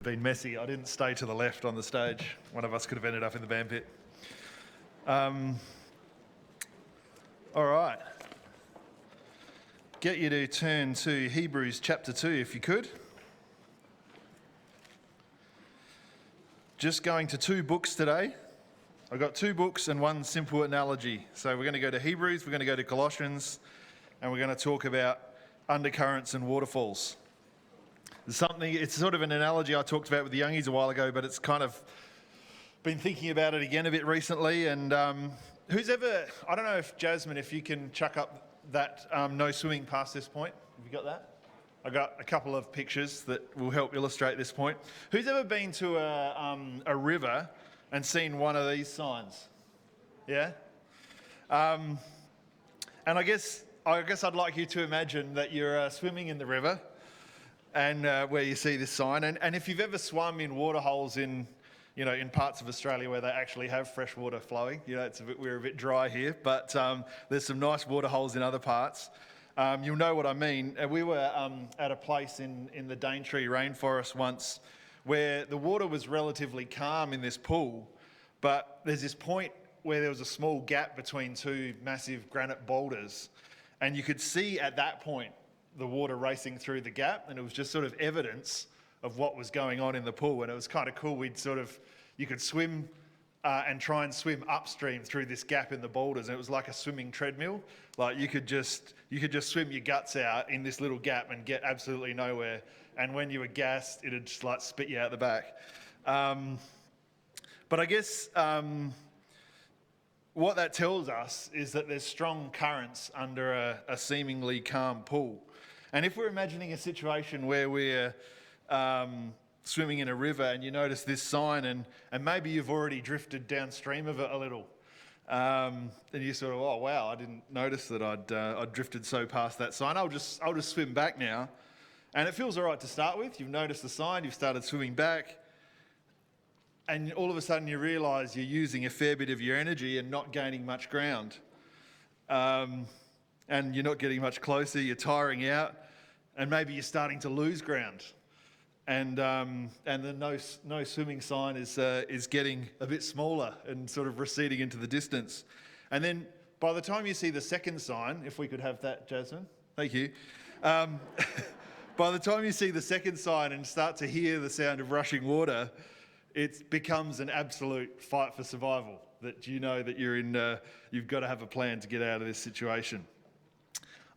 Been messy. I didn't stay to the left on the stage. One of us could have ended up in the band pit. All right. Get you to turn to Hebrews chapter 2 if you could. Just going to two books today. I've got two books and one simple analogy. So we're going to go to Hebrews, we're going to go to Colossians, and we're going to talk about undercurrents and waterfalls. It's sort of an analogy I talked about with the youngies a while ago, but it's kind of been thinking about it again a bit recently. And I don't know if Jasmine, if you can chuck up that no swimming past this point. Have you got that? I got a couple of pictures that will help illustrate this point. Who's ever been to a river and seen one of these signs? Yeah? And I guess I'd like you to imagine that you're swimming in the river and where you see this sign. And if you've ever swum in water holes in parts of Australia where they actually have fresh water flowing, we're a bit dry here, but there's some nice water holes in other parts. You'll know what I mean. We were at a place in the Daintree rainforest once where the water was relatively calm in this pool, but there's this point where there was a small gap between two massive granite boulders, and you could see at that point the water racing through the gap, and it was just sort of evidence of what was going on in the pool. And it was kind of cool. You could swim and try and swim upstream through this gap in the boulders, and it was like a swimming treadmill. Like you could just swim your guts out in this little gap and get absolutely nowhere. And when you were gassed, it'd just like spit you out the back. But I guess what that tells us is that there's strong currents under a seemingly calm pool. And if we're imagining a situation where we're swimming in a river and you notice this sign and maybe you've already drifted downstream of it a little, and you sort of, oh wow, I didn't notice that I'd drifted so past that sign. I'll just swim back now. And it feels all right to start with. You've noticed the sign, you've started swimming back, and all of a sudden you realise you're using a fair bit of your energy and not gaining much ground. And you're not getting much closer, you're tiring out, and maybe you're starting to lose ground. And the no swimming sign is getting a bit smaller and sort of receding into the distance. And then by the time you see the second sign, if we could have that, Jasmine, thank you. By the time you see the second sign and start to hear the sound of rushing water, it becomes an absolute fight for survival, that you know that you've got to have a plan to get out of this situation.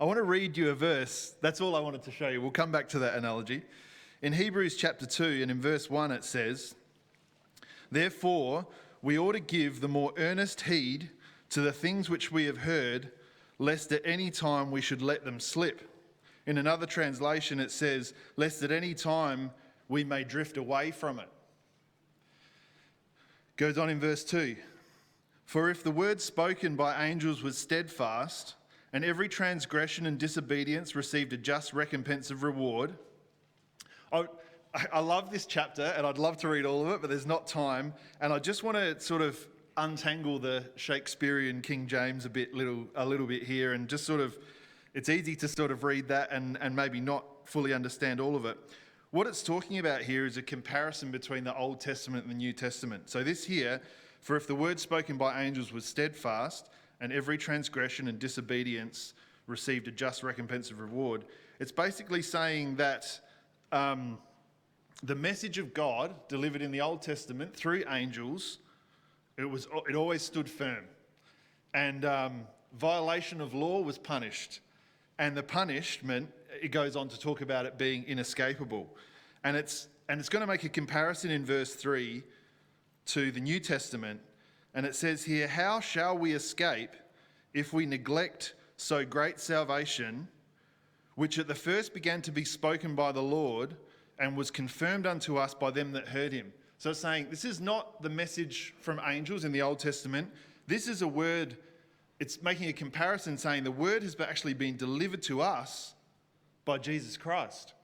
I want to read you a verse. That's all I wanted to show you. We'll come back to that analogy. In Hebrews chapter 2 and in verse 1 it says, "Therefore we ought to give the more earnest heed to the things which we have heard, lest at any time we should let them slip." In another translation it says, "Lest at any time we may drift away from it." Goes on in verse 2, "For if the word spoken by angels was steadfast, and every transgression and disobedience received a just recompense of reward." I love this chapter and I'd love to read all of it, but there's not time. And I just want to sort of untangle the Shakespearean King James a little bit here, and just sort of, it's easy to sort of read that and maybe not fully understand all of it. What it's talking about here is a comparison between the Old Testament and the New Testament. So this here, "For if the word spoken by angels was steadfast, and every transgression and disobedience received a just recompense of reward," it's basically saying that the message of God delivered in the Old Testament through angels, it always stood firm. And violation of law was punished. And the punishment, it goes on to talk about it being inescapable. And it's going to make a comparison in verse 3 to the New Testament. And it says here, "How shall we escape if we neglect so great salvation, which at the first began to be spoken by the Lord and was confirmed unto us by them that heard him?" So it's saying this is not the message from angels in the Old Testament. This is a word, it's making a comparison saying the word has actually been delivered to us by Jesus Christ.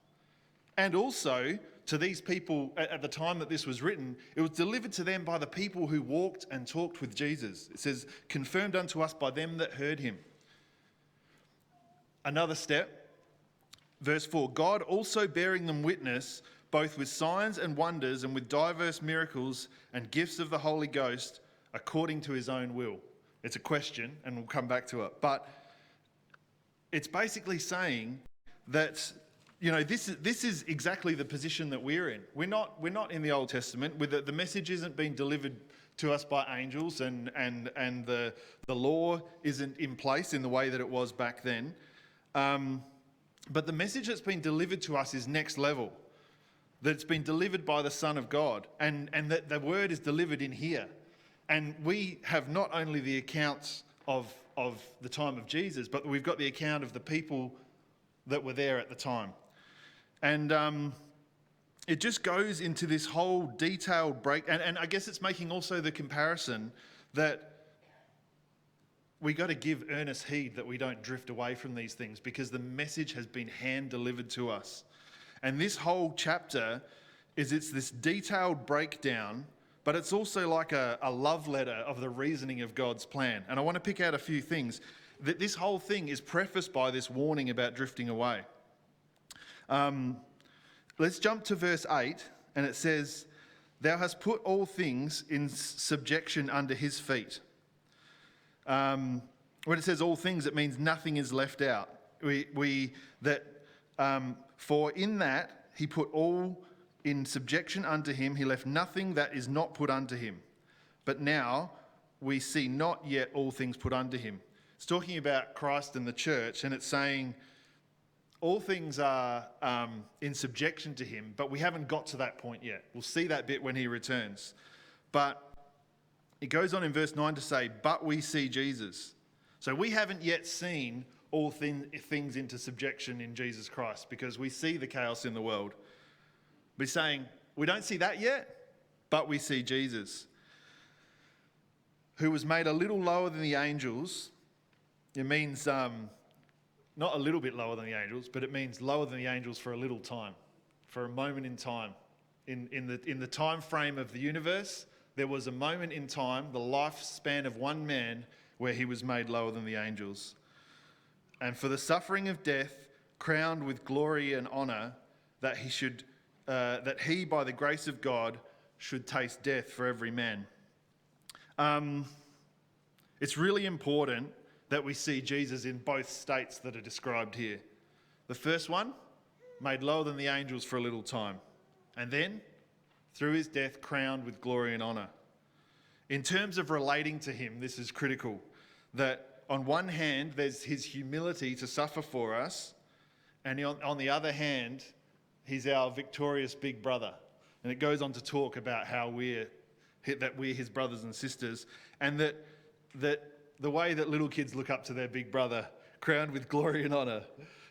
And also to these people at the time that this was written, it was delivered to them by the people who walked and talked with Jesus. It says, confirmed unto us by them that heard him. Another step, verse 4, "God also bearing them witness both with signs and wonders and with diverse miracles and gifts of the Holy Ghost according to his own will. It's a question, and we'll come back to it. But it's basically saying that, this is exactly the position that we're in. We're not in the Old Testament. With the message isn't being delivered to us by angels, and the law isn't in place in the way that it was back then. But the message that's been delivered to us is next level. That it's been delivered by the Son of God, and that the word is delivered in here. And we have not only the accounts of the time of Jesus, but we've got the account of the people that were there at the time. And it just goes into this whole detailed break. And I guess it's making also the comparison that we got to give earnest heed that we don't drift away from these things, because the message has been hand delivered to us. And this whole chapter it's this detailed breakdown, but it's also like a love letter of the reasoning of God's plan. And I want to pick out a few things. That this whole thing is prefaced by this warning about drifting away. Let's jump to verse 8, and it says, "Thou hast put all things in subjection under his feet." When it says all things, it means nothing is left out. For in that he put all in subjection unto him, he left nothing that is not put unto him. But now we see not yet all things put unto him. It's talking about Christ and the church, and it's saying all things are in subjection to him, but we haven't got to that point yet. We'll see that bit when he returns. But it goes on in verse 9 to say, but we see Jesus. So we haven't yet seen all things into subjection in Jesus Christ, because we see the chaos in the world. But he's saying, we don't see that yet, but we see Jesus, who was made a little lower than the angels. It means not a little bit lower than the angels, but it means lower than the angels for a little time, for a moment in time. In the time frame of the universe, there was a moment in time, the lifespan of one man, where he was made lower than the angels. And for the suffering of death, crowned with glory and honour, that he, by the grace of God, should taste death for every man. It's really important that we see Jesus in both states that are described here. The first one, made lower than the angels for a little time. And then, through his death, crowned with glory and honour. In terms of relating to him, this is critical. That on one hand, there's his humility to suffer for us. And on the other hand, he's our victorious big brother. And it goes on to talk about how we're his brothers and sisters. And that the way that little kids look up to their big brother, crowned with glory and honour,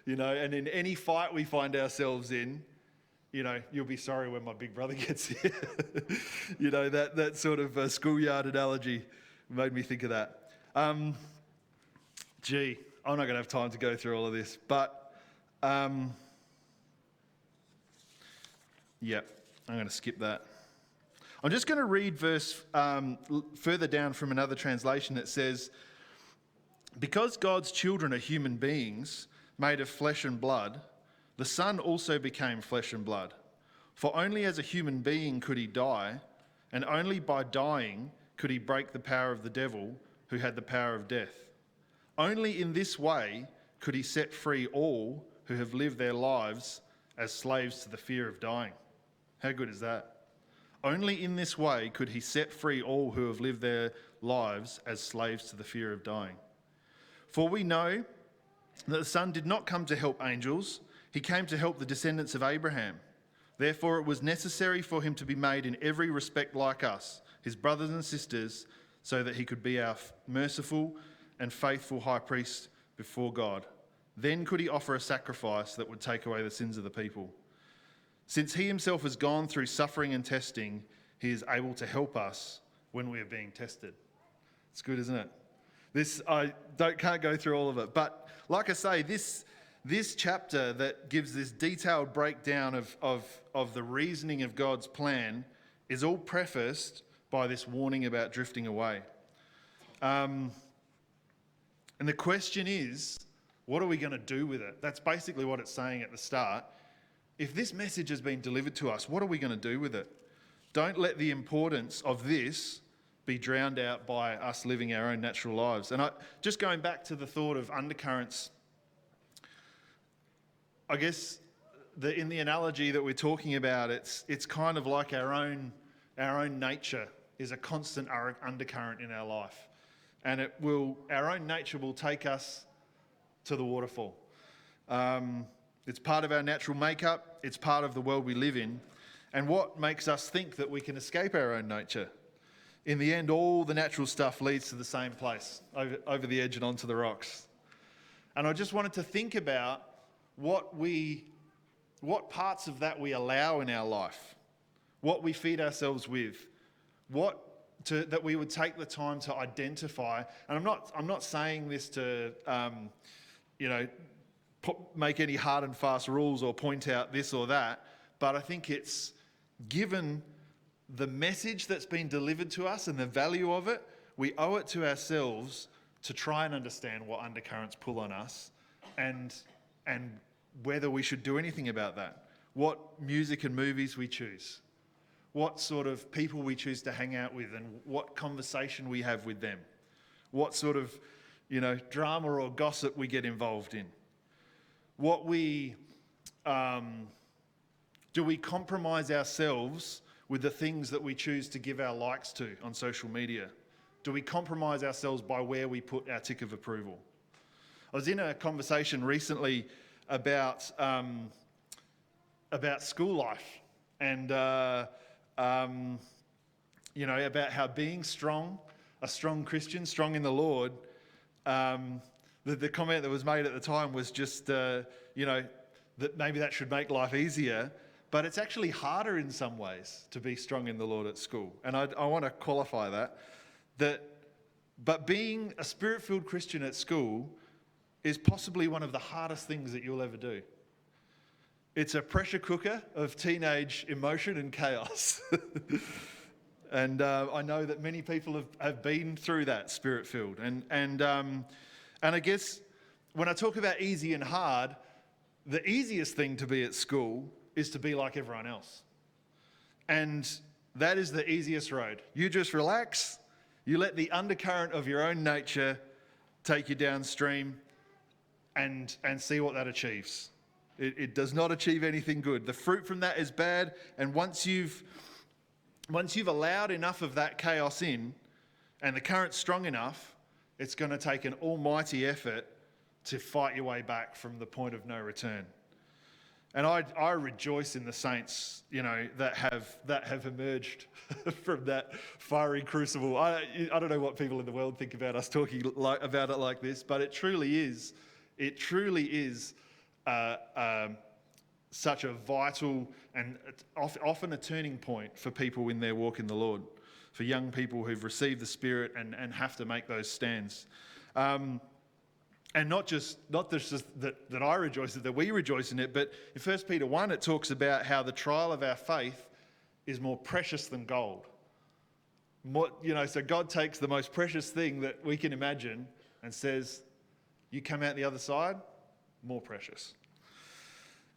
and in any fight we find ourselves in, you'll be sorry when my big brother gets here. That sort of schoolyard analogy made me think of that. I'm not going to have time to go through all of this, but I'm going to skip that. I'm just going to read verse further down from another translation that says, because God's children are human beings made of flesh and blood, the Son also became flesh and blood. For only as a human being could he die, and only by dying could he break the power of the devil, who had the power of death. Only in this way could he set free all who have lived their lives as slaves to the fear of dying. How good is that? Only in this way could he set free all who have lived their lives as slaves to the fear of dying. For we know that the Son did not come to help angels, he came to help the descendants of Abraham. Therefore it was necessary for him to be made in every respect like us, his brothers and sisters, so that he could be our merciful and faithful high priest before God. Then could he offer a sacrifice that would take away the sins of the people. Since he himself has gone through suffering and testing, he is able to help us when we are being tested. It's good, isn't it? Can't go through all of it. But like I say, this chapter that gives this detailed breakdown of the reasoning of God's plan is all prefaced by this warning about drifting away. And the question is, what are we going to do with it? That's basically what it's saying at the start. if this message has been delivered to us, what are we going to do with it? Don't let the importance of this be drowned out by us living our own natural lives. And just going back to the thought of undercurrents, I guess in the analogy that we're talking about, it's kind of like our own nature is a constant undercurrent in our life. And our own nature will take us to the waterfall. It's part of our natural makeup. It's part of the world we live in. And what makes us think that we can escape our own nature? In the end, all the natural stuff leads to the same place, over the edge and onto the rocks. And I just wanted to think about what parts of that we allow in our life, what we feed ourselves with, that we would take the time to identify. And I'm not saying this to, make any hard and fast rules or point out this or that, but I think it's given the message that's been delivered to us and the value of it, we owe it to ourselves to try and understand what undercurrents pull on us and whether we should do anything about that. What music and movies we choose, what sort of people we choose to hang out with, and what conversation we have with them, what sort of, drama or gossip we get involved in. Do we compromise ourselves with the things that we choose to give our likes to on social media? Do we compromise ourselves by where we put our tick of approval? I was in a conversation recently about school life and about how being strong, a strong Christian, strong in the Lord. The comment that was made at the time was just that maybe that should make life easier. But it's actually harder in some ways to be strong in the Lord at school. And I want to qualify but being a Spirit-filled Christian at school is possibly one of the hardest things that you'll ever do. It's a pressure cooker of teenage emotion and chaos. And I know that many people have been through that, Spirit-filled. And I guess when I talk about easy and hard, the easiest thing to be at school is to be like everyone else. And that is the easiest road. You just relax, you let the undercurrent of your own nature take you downstream and see what that achieves. It does not achieve anything good. The fruit from that is bad, and once you've allowed enough of that chaos in, and the current's strong enough, it's going to take an almighty effort to fight your way back from the point of no return. And I rejoice in the saints, that have emerged from that fiery crucible. I don't know what people in the world think about us talking about it like this, but it truly is such a vital and often a turning point for people in their walk in the Lord, for young people who've received the Spirit and have to make those stands. And not just that I rejoice in it, that we rejoice in it, but in 1 Peter 1, it talks about how the trial of our faith is more precious than gold. So God takes the most precious thing that we can imagine and says, you come out the other side, more precious.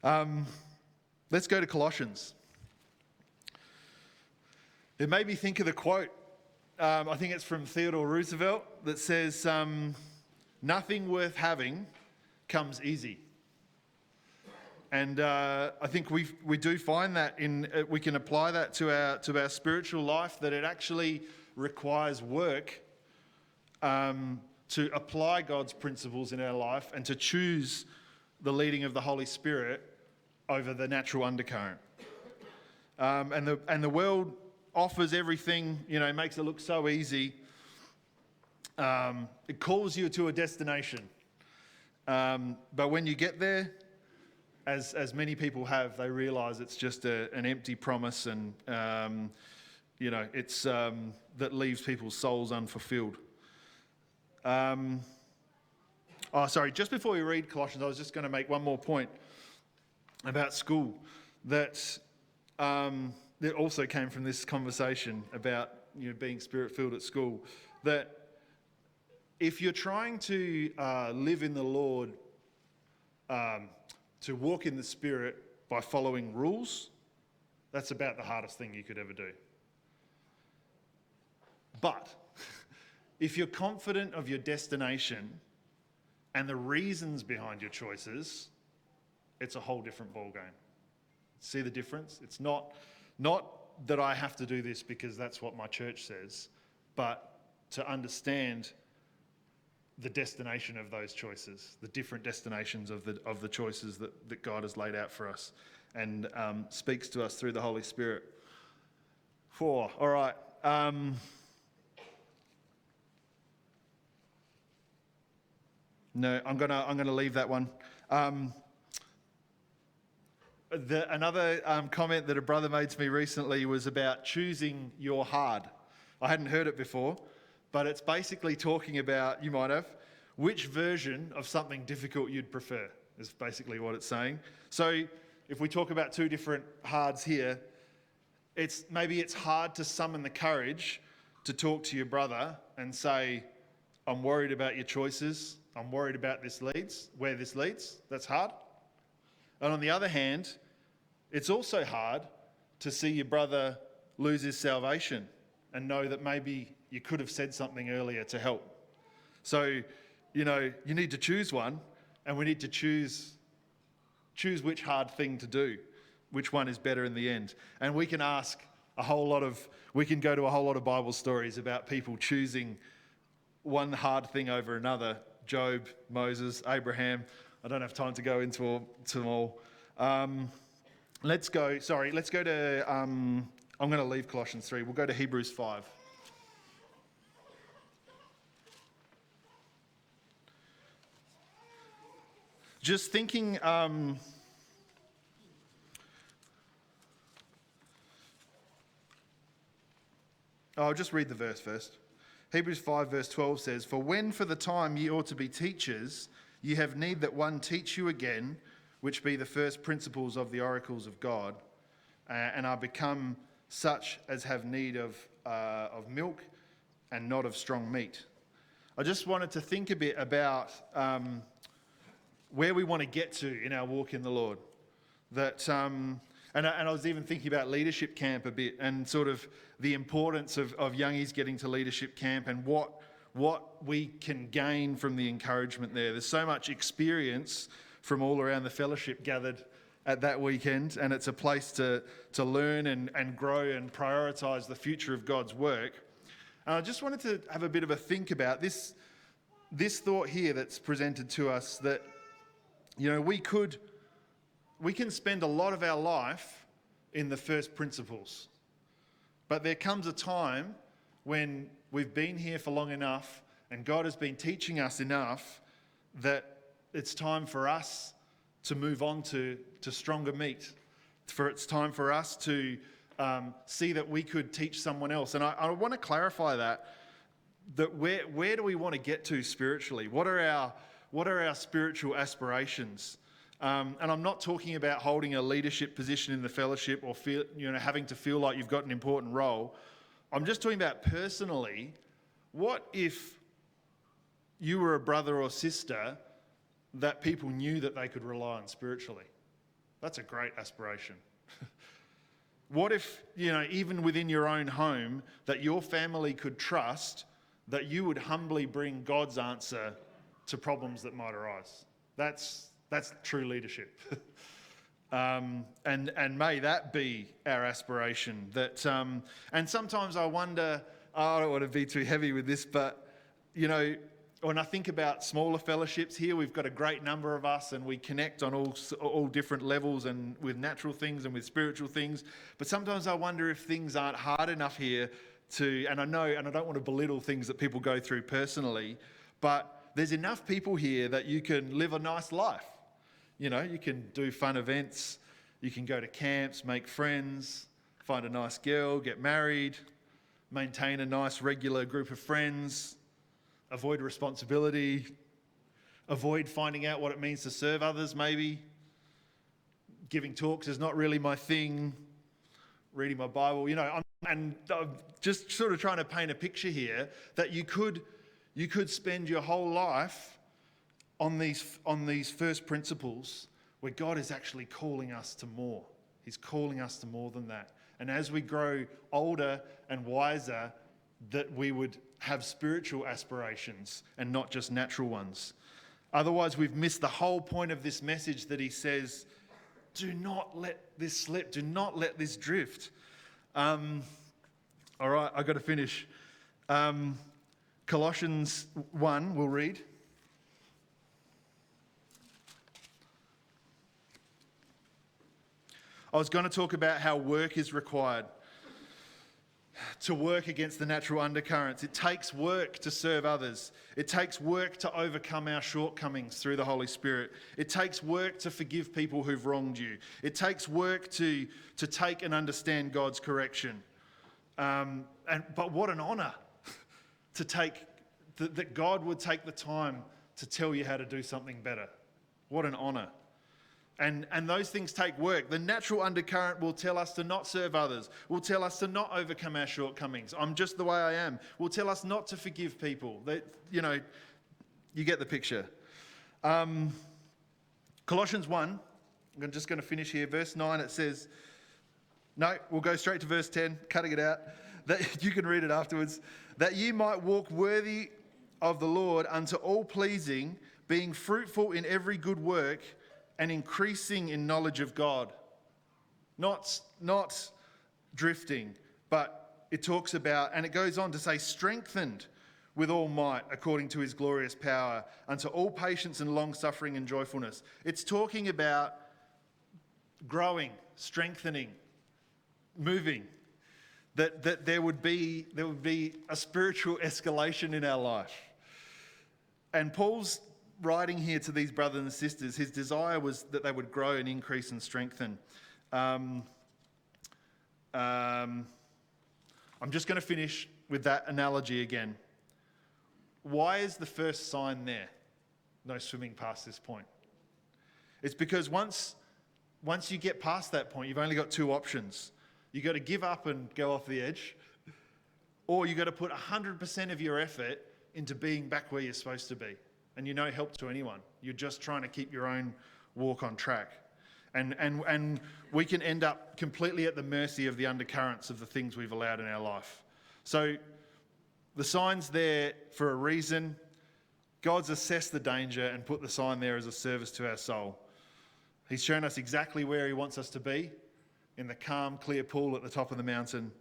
Let's go to Colossians. It made me think of the quote, I think it's from Theodore Roosevelt, that says, nothing worth having comes easy. And I think we do find that we can apply that to our spiritual life, that it actually requires work to apply God's principles in our life and to choose the leading of the Holy Spirit over the natural undercurrent. And the world offers everything, makes it look so easy. It calls you to a destination. But when you get there, as many people have, they realise it's just an empty promise, and it's that leaves people's souls unfulfilled. Just before we read Colossians, I was just going to make one more point about school that also came from this conversation about being Spirit-filled at school. That if you're trying to live in the Lord, to walk in the Spirit, by following rules, that's about the hardest thing you could ever do. But if you're confident of your destination and the reasons behind your choices, it's a whole different ballgame. See the difference? It's not that I have to do this because that's what my church says, but to understand the destination of those choices, the different destinations of the choices that God has laid out for us and speaks to us through the Holy Spirit. 4, all right. No, I'm gonna leave that one. Another comment that a brother made to me recently was about choosing your hard. I hadn't heard it before, but it's basically talking about, you might have, which version of something difficult you'd prefer, is basically what it's saying. So if we talk about two different hards here, maybe it's hard to summon the courage to talk to your brother and say, I'm worried about your choices. I'm worried about where this leads. That's hard. And on the other hand, it's also hard to see your brother lose his salvation and know that maybe you could have said something earlier to help. So, you need to choose one, and we need to choose which hard thing to do, which one is better in the end. And we can go to a whole lot of Bible stories about people choosing one hard thing over another. Job, Moses, Abraham. I don't have time to go into them all. Let's go to, I'm going to leave Colossians 3. We'll go to Hebrews 5. Just thinking, I'll just read the verse first. Hebrews 5 verse 12 says, For when for the time ye ought to be teachers, ye have need that one teach you again, which be the first principles of the oracles of God, and are become such as have need of milk and not of strong meat. I just wanted to think a bit about where we want to get to in our walk in the Lord. And I was even thinking about leadership camp a bit and sort of the importance of youngies getting to leadership camp and what we can gain from the encouragement there. There's so much experience from all around the fellowship gathered at that weekend, and it's a place to learn and grow and prioritise the future of God's work. And I just wanted to have a bit of a think about this thought here that's presented to us that, we can spend a lot of our life in the first principles, but there comes a time when we've been here for long enough and God has been teaching us enough that it's time for us to move on to stronger meat. It's time for us to see that we could teach someone else. And I want to clarify that where do we want to get to spiritually? What are our spiritual aspirations? And I'm not talking about holding a leadership position in the fellowship or having to feel like you've got an important role. I'm just talking about personally, what if you were a brother or sister that people knew that they could rely on spiritually? That's a great aspiration. What if, even within your own home, that your family could trust that you would humbly bring God's answer to problems that might arise? That's true leadership. And may that be our aspiration. And sometimes I wonder, I don't want to be too heavy with this, but, when I think about smaller fellowships here, we've got a great number of us and we connect on all different levels and with natural things and with spiritual things. But sometimes I wonder if things aren't hard enough here and I don't want to belittle things that people go through personally, but there's enough people here that you can live a nice life. You can do fun events, you can go to camps, make friends, find a nice girl, get married, maintain a nice regular group of friends, avoid responsibility, avoid finding out what it means to serve others maybe. Giving talks is not really my thing. Reading my Bible, I'm just sort of trying to paint a picture here that you could spend your whole life on these first principles where God is actually calling us to more. He's calling us to more than that. And as we grow older and wiser, that we would have spiritual aspirations and not just natural ones. Otherwise, we've missed the whole point of this message that he says, do not let this slip. Do not let this drift. All right, I've got to finish. Colossians 1, we'll read. I was going to talk about how work is required to work against the natural undercurrents. It takes work to serve others. It takes work to overcome our shortcomings through the Holy Spirit. It takes work to forgive people who've wronged you. It takes work to take and understand God's correction. But what an honour to take, that God would take the time to tell you how to do something better. What an honour. And those things take work. The natural undercurrent will tell us to not serve others, will tell us to not overcome our shortcomings. I'm just the way I am. Will tell us not to forgive people. You get the picture. Colossians 1, I'm just going to finish here. Verse 9, it says, no, we'll go straight to verse 10, cutting it out. That you can read it afterwards. That you might walk worthy of the Lord unto all pleasing, being fruitful in every good work, and increasing in knowledge of God. Not drifting, but it talks about, and it goes on to say, strengthened with all might according to his glorious power, unto all patience and long-suffering and joyfulness. It's talking about growing, strengthening, moving, that there would be a spiritual escalation in our life. And Paul's writing here to these brothers and sisters, his desire was that they would grow and increase and strengthen. I'm just going to finish with that analogy again. Why is the first sign there? No swimming past this point. It's because once you get past that point, you've only got two options. You've got to give up and go off the edge, or you've got to put 100% of your effort into being back where you're supposed to be. And you're no help to anyone. You're just trying to keep your own walk on track. And we can end up completely at the mercy of the undercurrents of the things we've allowed in our life. So the sign's there for a reason. God's assessed the danger and put the sign there as a service to our soul. He's shown us exactly where he wants us to be, in the calm, clear pool at the top of the mountain,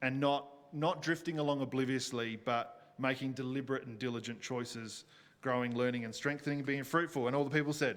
and not drifting along obliviously, but making deliberate and diligent choices, growing, learning and strengthening, being fruitful. And all the people said,